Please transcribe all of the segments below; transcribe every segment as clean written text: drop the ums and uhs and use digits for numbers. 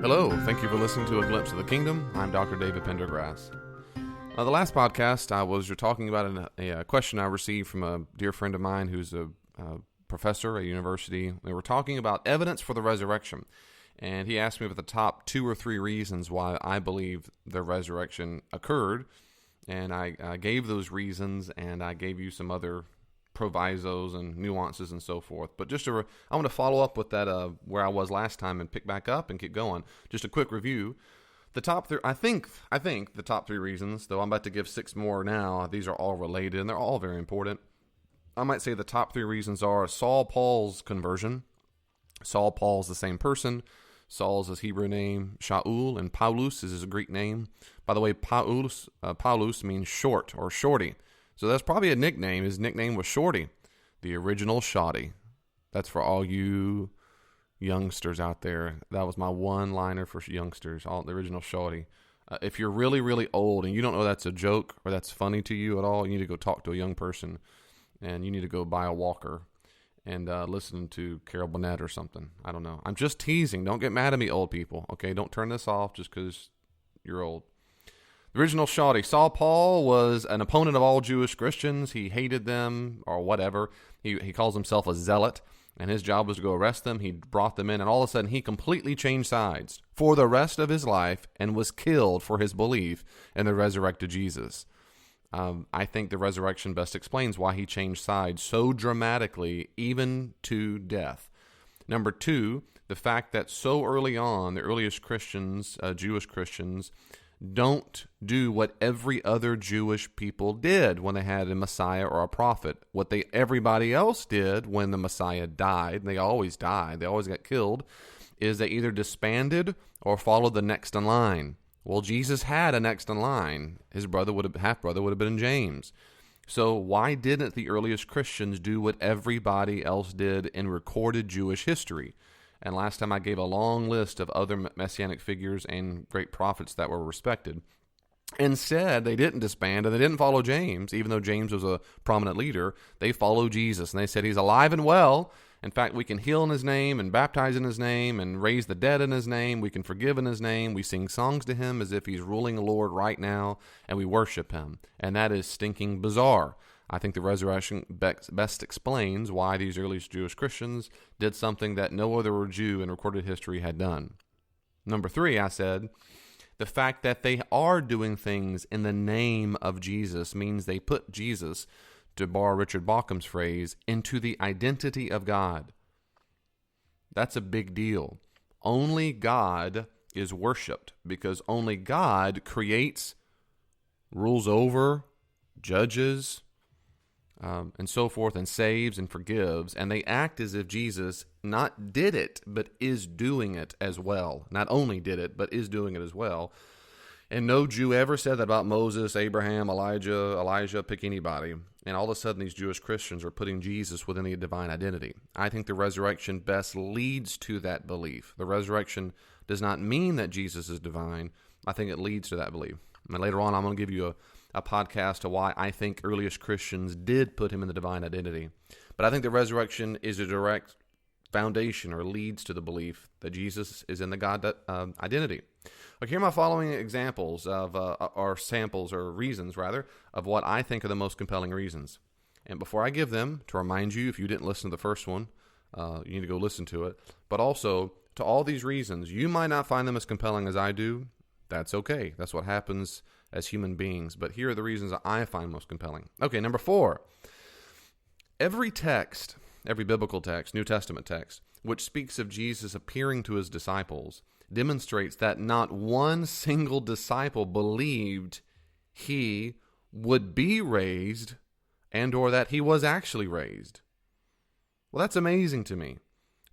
Hello, thank you for listening to A Glimpse of the Kingdom. I'm Dr. David Pendergrass. The last podcast, I was talking about a question I received from a dear friend of mine who's a professor at a university. They were talking about evidence for the resurrection, and he asked me about the top 2 or 3 reasons why I believe the resurrection occurred, and I gave those reasons, and I gave you some other provisos and nuances and so forth. But I want to follow up with that where I was last time and pick back up and keep going. Just a quick review. The top 3, I think the top 3 reasons, though I'm about to give 6 more now, these are all related and they're all very important. I might say the top 3 reasons are Saul Paul's conversion. Saul Paul's the same person. Saul's his Hebrew name, Shaul, and Paulus is his Greek name. By the way, Paulus means short or shorty. So that's probably a nickname. His nickname was Shorty, the original Shoddy. That's for all you youngsters out there. That was my one-liner for youngsters, the original Shorty. If you're really, really old and you don't know that's a joke or that's funny to you at all, you need to go talk to a young person, and you need to go buy a walker and listen to Carol Burnett or something. I don't know. I'm just teasing. Don't get mad at me, old people. Okay, don't turn this off just because you're old. The original Shoddy. Saul Paul was an opponent of all Jewish Christians. He hated them or whatever. He calls himself a zealot, and his job was to go arrest them. He brought them in, and all of a sudden he completely changed sides for the rest of his life and was killed for his belief in the resurrected Jesus. I think the resurrection best explains why he changed sides so dramatically, even to death. Number 2, the fact that so early on, the earliest Christians, Jewish Christians, don't do what every other Jewish people did when they had a Messiah or a prophet. What everybody else did when the Messiah died, and they always died, they always got killed, is they either disbanded or followed the next in line. Well, Jesus had a next in line. His half-brother would have been James. So why didn't the earliest Christians do what everybody else did in recorded Jewish history? And last time I gave a long list of other messianic figures and great prophets that were respected. Instead, they didn't disband and they didn't follow James, even though James was a prominent leader. They followed Jesus, and they said he's alive and well. In fact, we can heal in his name and baptize in his name and raise the dead in his name. We can forgive in his name. We sing songs to him as if he's ruling Lord right now, and we worship him. And that is stinking bizarre. I think the resurrection best explains why these earliest Jewish Christians did something that no other Jew in recorded history had done. Number 3, I said, the fact that they are doing things in the name of Jesus means they put Jesus, to borrow Richard Bauckham's phrase, into the identity of God. That's a big deal. Only God is worshipped because only God creates, rules over, judges, and so forth, and saves and forgives, and they act as if Jesus not did it, but is doing it as well. Not only did it, but is doing it as well. And no Jew ever said that about Moses, Abraham, Elijah, pick anybody. And all of a sudden, these Jewish Christians are putting Jesus within the divine identity. I think the resurrection best leads to that belief. The resurrection does not mean that Jesus is divine. I think it leads to that belief. And later on, I'm going to give you a podcast to why I think earliest Christians did put him in the divine identity. But I think the resurrection is a direct foundation or leads to the belief that Jesus is in the God identity. Okay, here are my following examples of, or samples, or reasons rather, of what I think are the most compelling reasons. And before I give them, to remind you, if you didn't listen to the first one, you need to go listen to it. But also, to all these reasons, you might not find them as compelling as I do. That's okay. That's what happens as human beings. But here are the reasons that I find most compelling. Okay, number 4. Every text, every biblical text, New Testament text, which speaks of Jesus appearing to his disciples, demonstrates that not one single disciple believed he would be raised and or that he was actually raised. Well, that's amazing to me,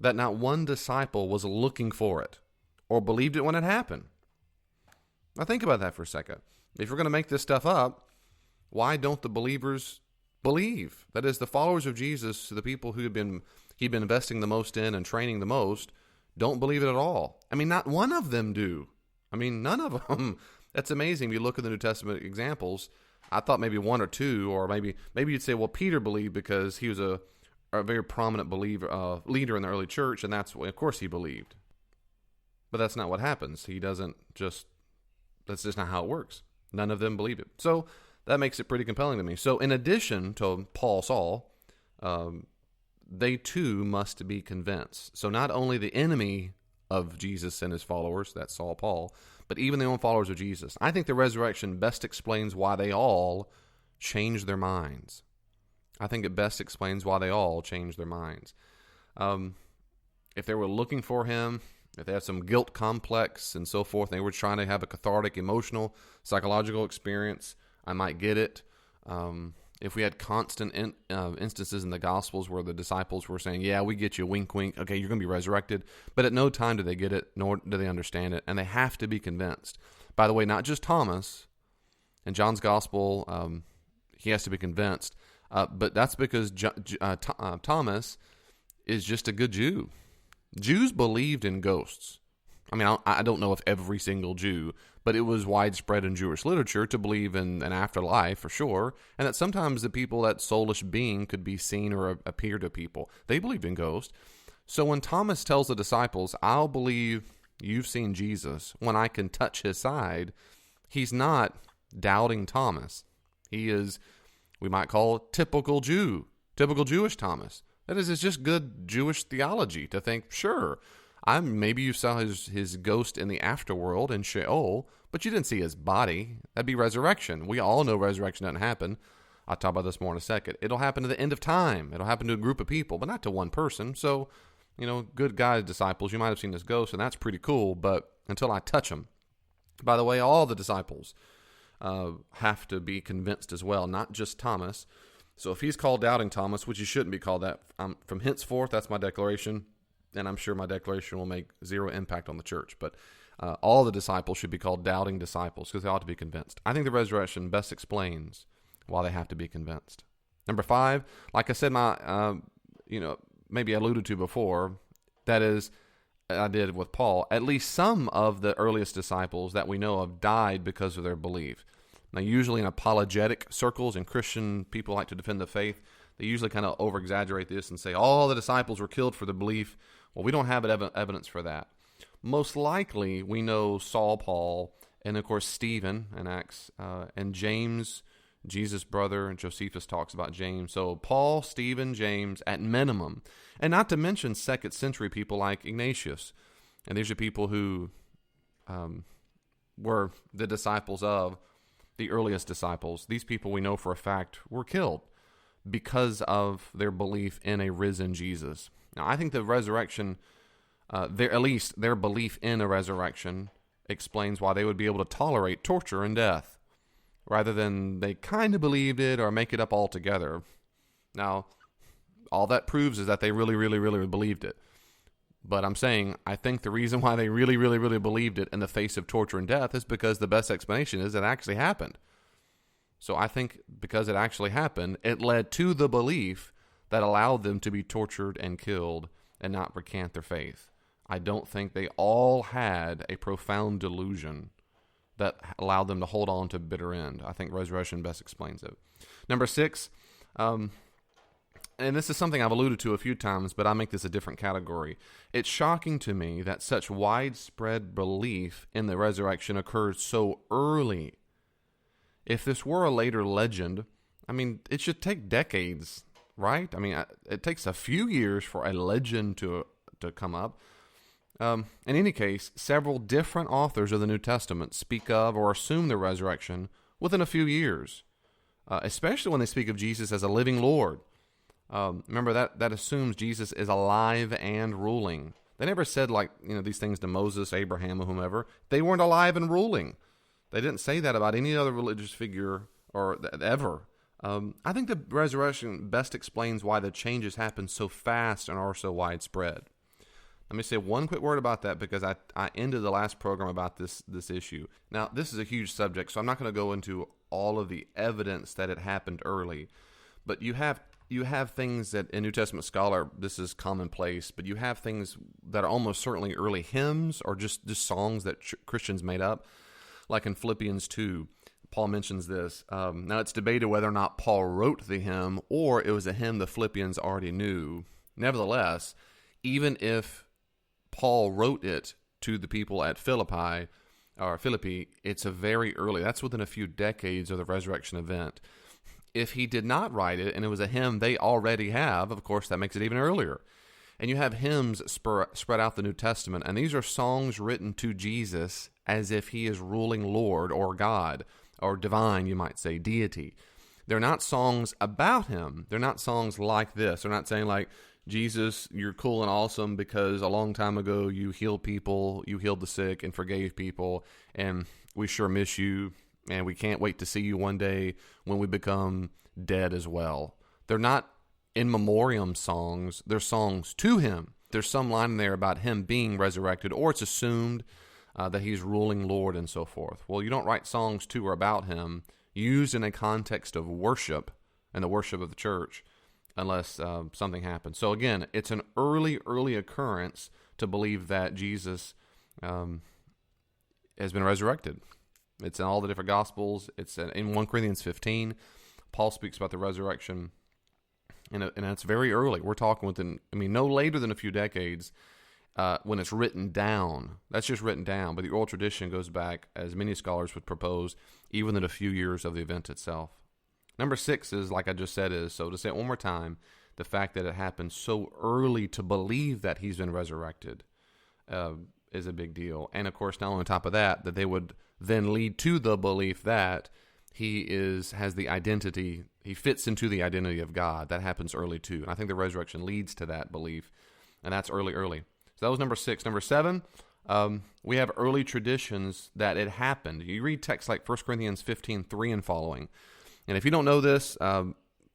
that not one disciple was looking for it or believed it when it happened. Now think about that for a second. If you're going to make this stuff up, why don't the believers believe? That is, the followers of Jesus, the people he'd been investing the most in and training the most, don't believe it at all. I mean, not one of them do. I mean, none of them. That's amazing. If you look at the New Testament examples, I thought maybe 1 or 2, or maybe you'd say, well, Peter believed because he was a very prominent leader in the early church, and that's why, of course, he believed. But that's not what happens. That's just not how it works. None of them believed it. So that makes it pretty compelling to me. So in addition to Saul, they too must be convinced. So not only the enemy of Jesus and his followers, that's Saul, Paul, but even the own followers of Jesus. I think the resurrection best explains why they all changed their minds. I think it best explains why they all changed their minds. If they were looking for him, if they had some guilt complex and so forth, and they were trying to have a cathartic, emotional, psychological experience, I might get it. If we had constant instances in the Gospels where the disciples were saying, yeah, we get you, wink, wink, okay, you're going to be resurrected. But at no time do they get it, nor do they understand it, and they have to be convinced. By the way, not just Thomas. In John's Gospel, he has to be convinced. But that's because Thomas is just a good Jew. Jews believed in ghosts. I mean, I don't know if every single Jew, but it was widespread in Jewish literature to believe in an afterlife for sure, and that sometimes the people, that soulish being, could be seen or appear to people. They believed in ghosts. So when Thomas tells the disciples, I'll believe you've seen Jesus when I can touch his side, he's not doubting Thomas. He is, we might call, typical Jew, typical Jewish Thomas. That is, it's just good Jewish theology to think, sure, maybe you saw his ghost in the afterworld in Sheol, but you didn't see his body. That'd be resurrection. We all know resurrection doesn't happen. I'll talk about this more in a second. It'll happen at the end of time. It'll happen to a group of people, but not to one person. So, good guys, disciples, you might have seen this ghost, and that's pretty cool, but until I touch him. By the way, all the disciples have to be convinced as well, not just Thomas. So if he's called doubting Thomas, which he shouldn't be called that, from henceforth, that's my declaration, and I'm sure my declaration will make zero impact on the church, but all the disciples should be called doubting disciples because they ought to be convinced. I think the resurrection best explains why they have to be convinced. Number 5, like I said, maybe I alluded to before, that is, I did with Paul, at least some of the earliest disciples that we know of died because of their belief. Now, usually in apologetic circles and Christian people like to defend the faith, they usually kind of over-exaggerate this and say all the disciples were killed for the belief. Well, we don't have evidence for that. Most likely, we know Saul, Paul, and of course Stephen in Acts, and James, Jesus' brother, and Josephus talks about James. So Paul, Stephen, James, at minimum. And not to mention 2nd century people like Ignatius. And these are people who were the disciples of the earliest disciples. These people we know for a fact were killed because of their belief in a risen Jesus. Now, I think the resurrection, at least their belief in a resurrection, explains why they would be able to tolerate torture and death, rather than they kind of believed it or make it up altogether. Now, all that proves is that they really, really, really believed it. But I'm saying, I think the reason why they really, really, really believed it in the face of torture and death is because the best explanation is it actually happened. So I think because it actually happened, it led to the belief that allowed them to be tortured and killed and not recant their faith. I don't think they all had a profound delusion that allowed them to hold on to bitter end. I think resurrection best explains it. Number 6, and this is something I've alluded to a few times, but I make this a different category. It's shocking to me that such widespread belief in the resurrection occurred so early. If this were a later legend, I mean, it should take decades, right? I mean, it takes a few years for a legend to come up. In any case, several different authors of the New Testament speak of or assume the resurrection within a few years, especially when they speak of Jesus as a living Lord. Remember, that assumes Jesus is alive and ruling. They never said these things to Moses, Abraham, or whomever. They weren't alive and ruling. They didn't say that about any other religious figure or ever. I think the resurrection best explains why the changes happen so fast and are so widespread. Let me say one quick word about that because I ended the last program about this issue. Now, this is a huge subject, so I'm not going to go into all of the evidence that it happened early. But you have things that in New Testament scholar, this is commonplace, but you have things that are almost certainly early hymns or just songs that Christians made up, like in Philippians 2. Paul mentions this. Now, it's debated whether or not Paul wrote the hymn or it was a hymn the Philippians already knew. Nevertheless, even if Paul wrote it, to the people at Philippi, it's a very early, that's within a few decades of the resurrection event. If he did not write it, and it was a hymn they already have, of course, that makes it even earlier. And you have hymns spread out the New Testament, and these are songs written to Jesus as if he is ruling Lord or God, or divine, you might say, deity. They're not songs about him. They're not songs like this. They're not saying like, Jesus, you're cool and awesome because a long time ago you healed people, you healed the sick and forgave people, and we sure miss you, and we can't wait to see you one day when we become dead as well. They're not in memoriam songs. They're songs to him. There's some line in there about him being resurrected, or it's assumed that he's ruling Lord and so forth. Well, you don't write songs to or about him used in a context of worship and the worship of the church unless something happens. So again, it's an early occurrence to believe that Jesus has been resurrected. It's in all the different Gospels. It's in 1 Corinthians 15. Paul speaks about the resurrection, and it's very early. We're talking within, no later than a few decades when it's written down. That's just written down, but the oral tradition goes back, as many scholars would propose, even in a few years of the event itself. Number 6 is, like I just said, so to say it one more time, the fact that it happened so early to believe that he's been resurrected is a big deal. And of course, not only on top of that they would then lead to the belief that he has the identity, he fits into the identity of God. That happens early too. And I think the resurrection leads to that belief, and that's early. So that was number 6. Number 7, we have early traditions that it happened. You read texts like 1 Corinthians 15:3 and following. And if you don't know this,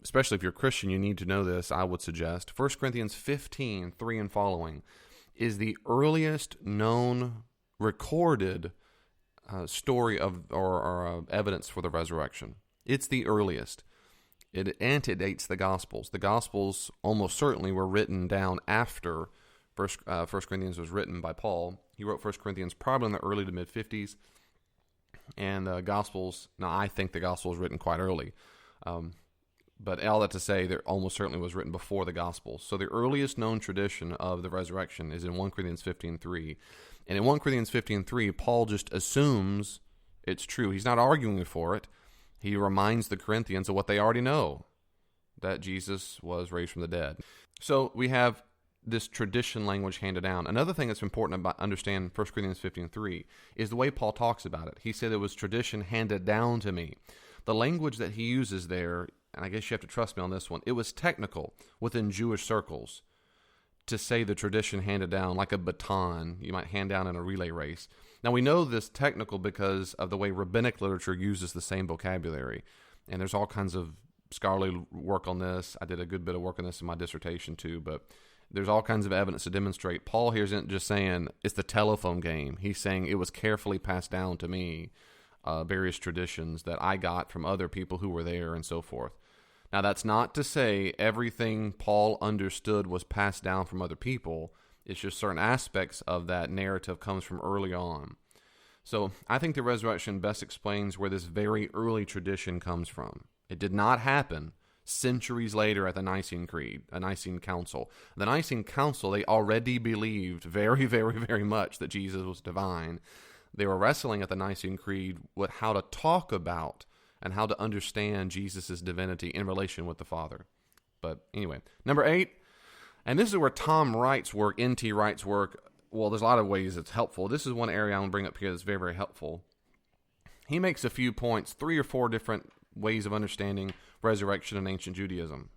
especially if you're a Christian, you need to know this, I would suggest. 1 Corinthians 15:3 and following is the earliest known recorded story of or evidence for the resurrection. It's the earliest. It antedates the Gospels. The Gospels almost certainly were written down after 1 Corinthians was written by Paul. He wrote 1 Corinthians probably in the early to mid-50s. And the Gospels, now I think the Gospel was written quite early. But all that to say, there almost certainly was written before the Gospels. So the earliest known tradition of the resurrection is in 1 Corinthians 15:3. And in 1 Corinthians 15:3, Paul just assumes it's true. He's not arguing for it. He reminds the Corinthians of what they already know, that Jesus was raised from the dead. So we have this tradition language handed down. Another thing that's important about understand 1 Corinthians 15:3 is the way Paul talks about it. He said it was tradition handed down to me. The language that he uses there, and I guess you have to trust me on this one, it was technical within Jewish circles to say the tradition handed down like a baton you might hand down in a relay race. Now we know this technical because of the way rabbinic literature uses the same vocabulary. And there's all kinds of scholarly work on this. I did a good bit of work on this in my dissertation too, but there's all kinds of evidence to demonstrate. Paul here isn't just saying it's the telephone game. He's saying it was carefully passed down to me, various traditions that I got from other people who were there and so forth. Now, that's not to say everything Paul understood was passed down from other people. It's just certain aspects of that narrative comes from early on. So I think the resurrection best explains where this very early tradition comes from. It did not happen centuries later at the Nicene Creed, a Nicene Council. The Nicene Council, they already believed very, very, very much that Jesus was divine. They were wrestling at the Nicene Creed with how to talk about and how to understand Jesus' divinity in relation with the Father. But anyway, number 8, and this is where Tom Wright's work, N.T. Wright's work, well, there's a lot of ways it's helpful. This is one area I want to bring up here that's very, very helpful. He makes a few points, 3 or 4 different ways of understanding resurrection in ancient Judaism.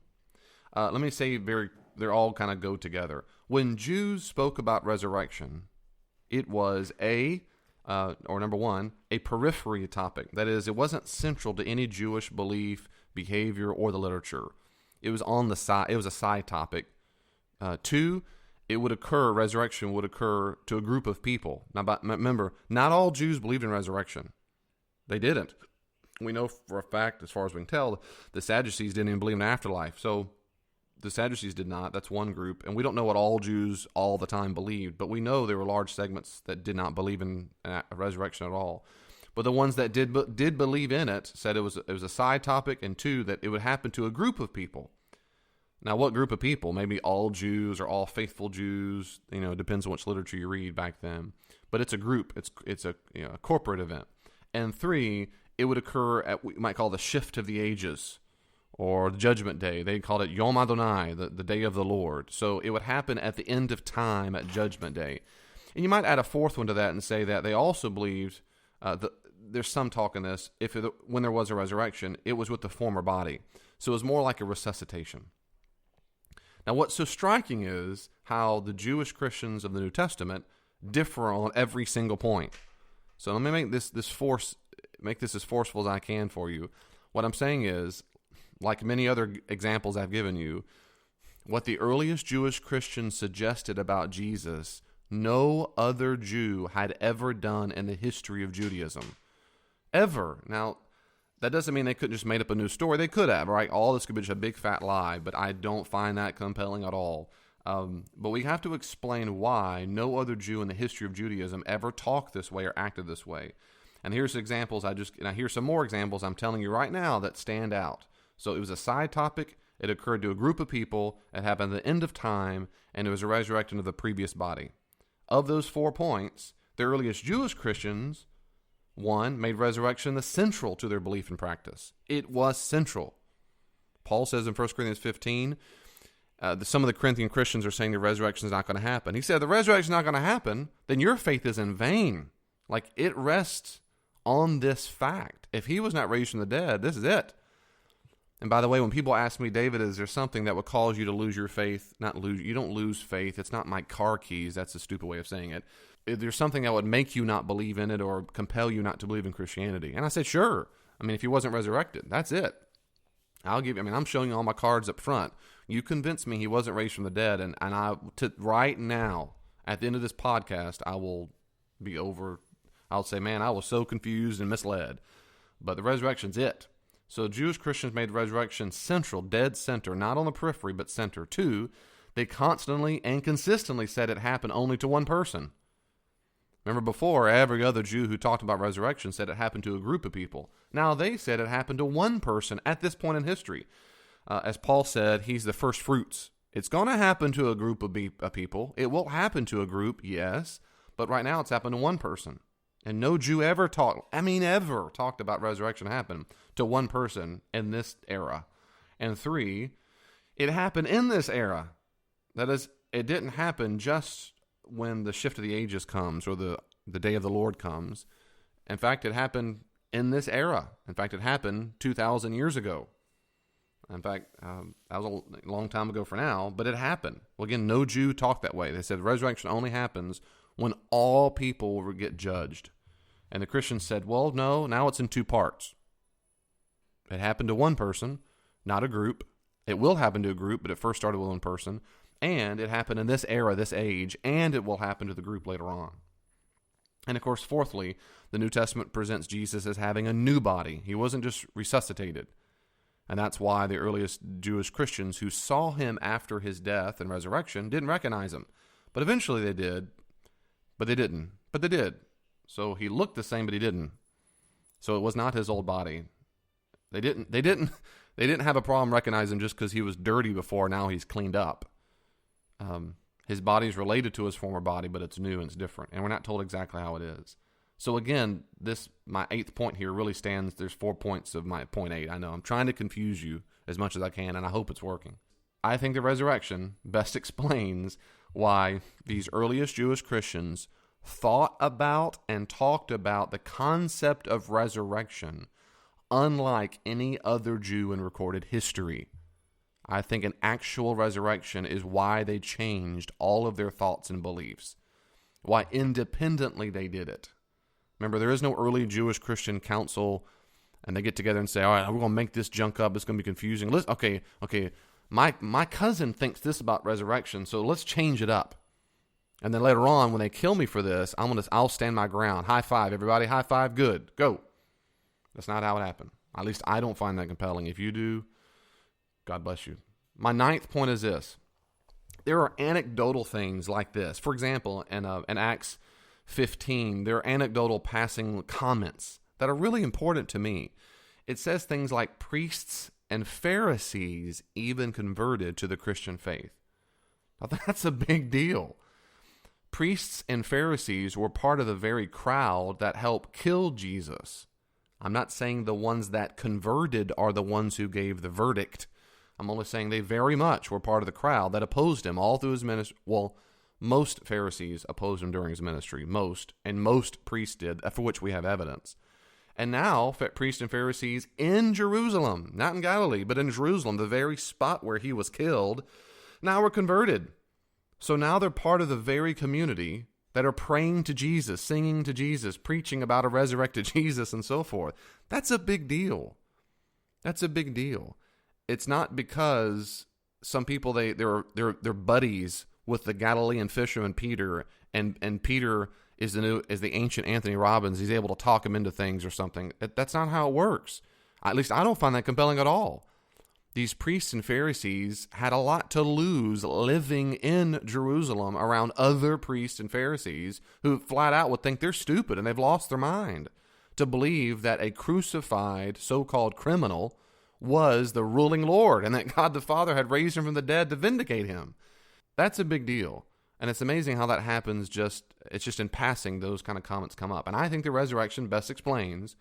Let me say they're all kind of go together. When Jews spoke about resurrection, it was number 1, a periphery topic. That is, it wasn't central to any Jewish belief, behavior, or the literature. It was on the side. It was a side topic. 2, resurrection would occur to a group of people. Now, remember, not all Jews believed in resurrection. They didn't. We know for a fact, as far as we can tell, the Sadducees didn't even believe in afterlife. So the Sadducees did not. That's one group. And we don't know what all Jews all the time believed, but we know there were large segments that did not believe in a resurrection at all. But the ones that did believe in it said it was a side topic, and 2, that it would happen to a group of people. Now, what group of people? Maybe all Jews or all faithful Jews. It depends on which literature you read back then. But it's a group. It's a a corporate event. And 3, it would occur at what you might call the shift of the ages, or the Judgment Day. They called it Yom Adonai, the day of the Lord. So it would happen at the end of time at Judgment Day. And you might add a 4th one to that and say that they also believed, there's some talk in this, when there was a resurrection, it was with the former body. So it was more like a resuscitation. Now, what's so striking is how the Jewish Christians of the New Testament differ on every single point. So let me make this as forceful as I can for you. What I'm saying is, like many other examples I've given you, what the earliest Jewish Christians suggested about Jesus, no other Jew had ever done in the history of Judaism. Ever. Now, that doesn't mean they couldn't just made up a new story. They could have, right? All this could be just a big fat lie, but I don't find that compelling at all. But we have to explain why no other Jew in the history of Judaism ever talked this way or acted this way. And here's examples. Here's some more examples I'm telling you right now that stand out. So it was a side topic. It occurred to a group of people. It happened at the end of time, and it was a resurrection of the previous body. Of those 4 points, the earliest Jewish Christians, 1, made resurrection the central to their belief and practice. It was central. Paul says in 1 Corinthians 15, some of the Corinthian Christians are saying the resurrection is not going to happen. He said, the resurrection is not going to happen, then your faith is in vain. Like, it rests on this fact. If he was not raised from the dead, this is it. And by the way, when people ask me, David, is there something that would cause you to lose your faith? You don't lose faith. It's not my car keys. That's a stupid way of saying it. Is there something that would make you not believe in it or compel you not to believe in Christianity? And I said, sure. If he wasn't resurrected, that's it. I'm showing you all my cards up front. You convince me he wasn't raised from the dead, and right now, at the end of this podcast, I will be over. I'll say, man, I was so confused and misled. But the resurrection's it. So Jewish Christians made resurrection central, dead center, not on the periphery, but center. 2, they constantly and consistently said it happened only to one person. Remember before, every other Jew who talked about resurrection said it happened to a group of people. Now they said it happened to one person at this point in history. As Paul said, he's the first fruits. It's going to happen to a group of people. It will happen to a group, yes, but right now it's happened to one person. And no Jew ever talked about resurrection happening to one person in this era. And 3, it happened in this era. That is, it didn't happen just when the shift of the ages comes or the day of the Lord comes. In fact, it happened in this era. In fact, it happened 2,000 years ago. In fact, that was a long time ago for now, but it happened. Well, again, no Jew talked that way. They said resurrection only happens when all people will get judged. And the Christians said, well, no, now it's in 2 parts. It happened to one person, not a group. It will happen to a group, but it first started with one person. And it happened in this era, this age, and it will happen to the group later on. And of course, 4thly, the New Testament presents Jesus as having a new body. He wasn't just resuscitated. And that's why the earliest Jewish Christians who saw him after his death and resurrection didn't recognize him. But eventually they did. But they didn't. But they did. So he looked the same, but he didn't. So it was not his old body. They didn't have a problem recognizing him just because he was dirty before. Now he's cleaned up. His body is related to his former body, but it's new and it's different. And we're not told exactly how it is. So again, my 8th point here really stands. There's 4 points of my point 8. I know I'm trying to confuse you as much as I can, and I hope it's working. I think the resurrection best explains why these earliest Jewish Christians thought about and talked about the concept of resurrection unlike any other Jew in recorded history. I think an actual resurrection is why they changed all of their thoughts and beliefs, why independently they did it. Remember, there is no early Jewish Christian council, and they get together and say, all right, we're going to make this junk up. It's going to be confusing. Okay, my cousin thinks this about resurrection, so let's change it up. And then later on, when they kill me for this, I'll stand my ground. High five, everybody. High five. Good. Go. That's not how it happened. At least I don't find that compelling. If you do, God bless you. My 9th point is this. There are anecdotal things like this. For example, in Acts 15, there are anecdotal passing comments that are really important to me. It says things like priests and Pharisees even converted to the Christian faith. Now, that's a big deal. Priests and Pharisees were part of the very crowd that helped kill Jesus. I'm not saying the ones that converted are the ones who gave the verdict. I'm only saying they very much were part of the crowd that opposed him all through his ministry. Well, most Pharisees opposed him during his ministry. Most priests did, for which we have evidence. And now, priests and Pharisees in Jerusalem, not in Galilee, but in Jerusalem, the very spot where he was killed, now are converted. So now they're part of the very community that are praying to Jesus, singing to Jesus, preaching about a resurrected Jesus, and so forth. That's a big deal. That's a big deal. It's not because some people they're buddies with the Galilean fisherman Peter, and Peter is the ancient Anthony Robbins. He's able to talk him into things or something. That's not how it works. At least I don't find that compelling at all. These priests and Pharisees had a lot to lose living in Jerusalem around other priests and Pharisees who flat out would think they're stupid and they've lost their mind to believe that a crucified so-called criminal was the ruling Lord and that God the Father had raised him from the dead to vindicate him. That's a big deal. And it's amazing how that happens. It's just in passing those kind of comments come up. And I think the resurrection best explains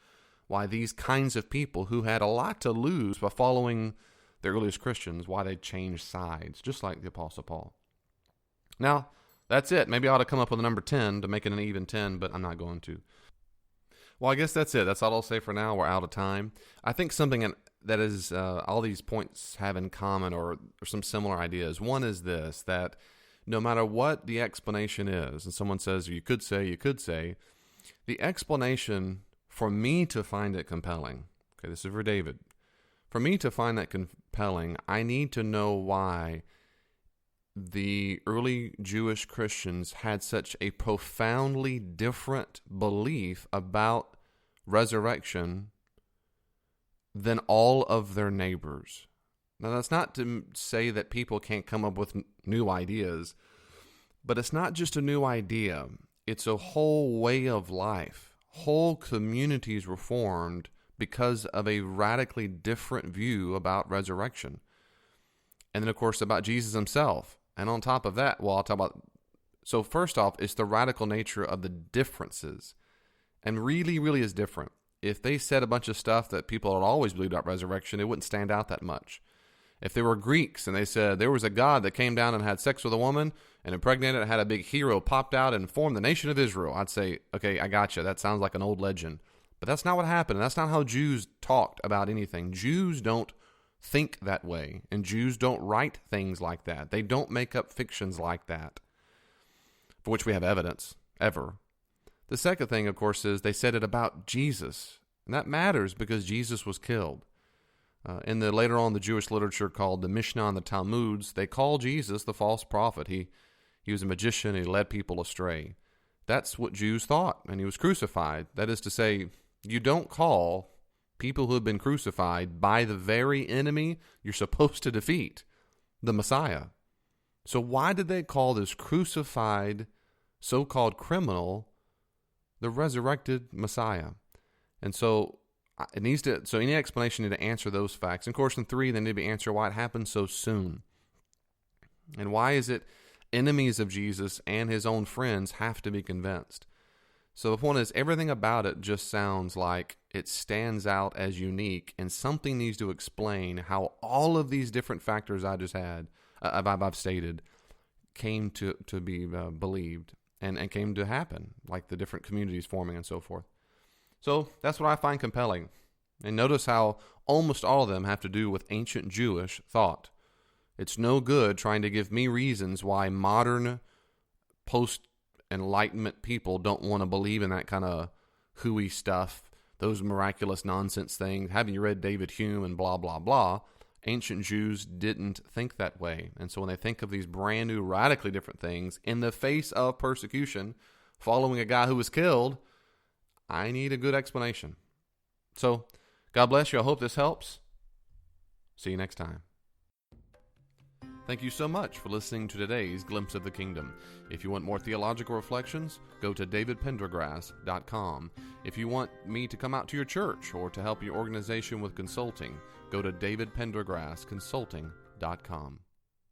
why these kinds of people who had a lot to lose by following the earliest Christians, why they changed sides, just like the Apostle Paul. Now, that's it. Maybe I ought to come up with a number 10 to make it an even 10, but I'm not going to. Well, I guess that's it. That's all I'll say for now. We're out of time. I think something that is all these points have in common or some similar ideas. One is this, that no matter what the explanation is, and someone says, you could say, the explanation for me to find it compelling, okay, this is for David. For me to find that compelling, I need to know why the early Jewish Christians had such a profoundly different belief about resurrection than all of their neighbors. Now, that's not to say that people can't come up with new ideas, but it's not just a new idea. It's a whole way of life. Whole communities were formed because of a radically different view about resurrection. And then, of course, about Jesus himself. And on top of that, well, I'll talk about... So first off, it's the radical nature of the differences. And really, really is different. If they said a bunch of stuff that people had always believed about resurrection, it wouldn't stand out that much. If they were Greeks and they said there was a God that came down and had sex with a woman and impregnated and had a big hero popped out and formed the nation of Israel, I'd say, okay, I gotcha. That sounds like an old legend. But that's not what happened. And that's not how Jews talked about anything. Jews don't think that way. And Jews don't write things like that. They don't make up fictions like that, for which we have evidence, ever. The second thing, of course, is they said it about Jesus. And that matters because Jesus was killed. Later on, the Jewish literature called the Mishnah and the Talmuds, they call Jesus the false prophet. He was a magician. He led people astray. That's what Jews thought. And he was crucified. That is to say, you don't call people who have been crucified by the very enemy you're supposed to defeat, the Messiah. So why did they call this crucified so-called criminal the resurrected Messiah? And so any explanation need to answer those facts. And of course, in 3, they need to answer why it happened so soon. And why is it enemies of Jesus and his own friends have to be convinced? So the point is, everything about it just sounds like it stands out as unique, and something needs to explain how all of these different factors I've stated came to be believed and came to happen, like the different communities forming and so forth. So that's what I find compelling. And notice how almost all of them have to do with ancient Jewish thought. It's no good trying to give me reasons why modern post-Enlightenment people don't want to believe in that kind of hooey stuff, those miraculous nonsense things. Haven't you read David Hume and blah, blah, blah? Ancient Jews didn't think that way. And so when they think of these brand new, radically different things in the face of persecution, following a guy who was killed, I need a good explanation. So, God bless you. I hope this helps. See you next time. Thank you so much for listening to today's Glimpse of the Kingdom. If you want more theological reflections, go to davidpendergrass.com. If you want me to come out to your church or to help your organization with consulting, go to davidpendergrassconsulting.com.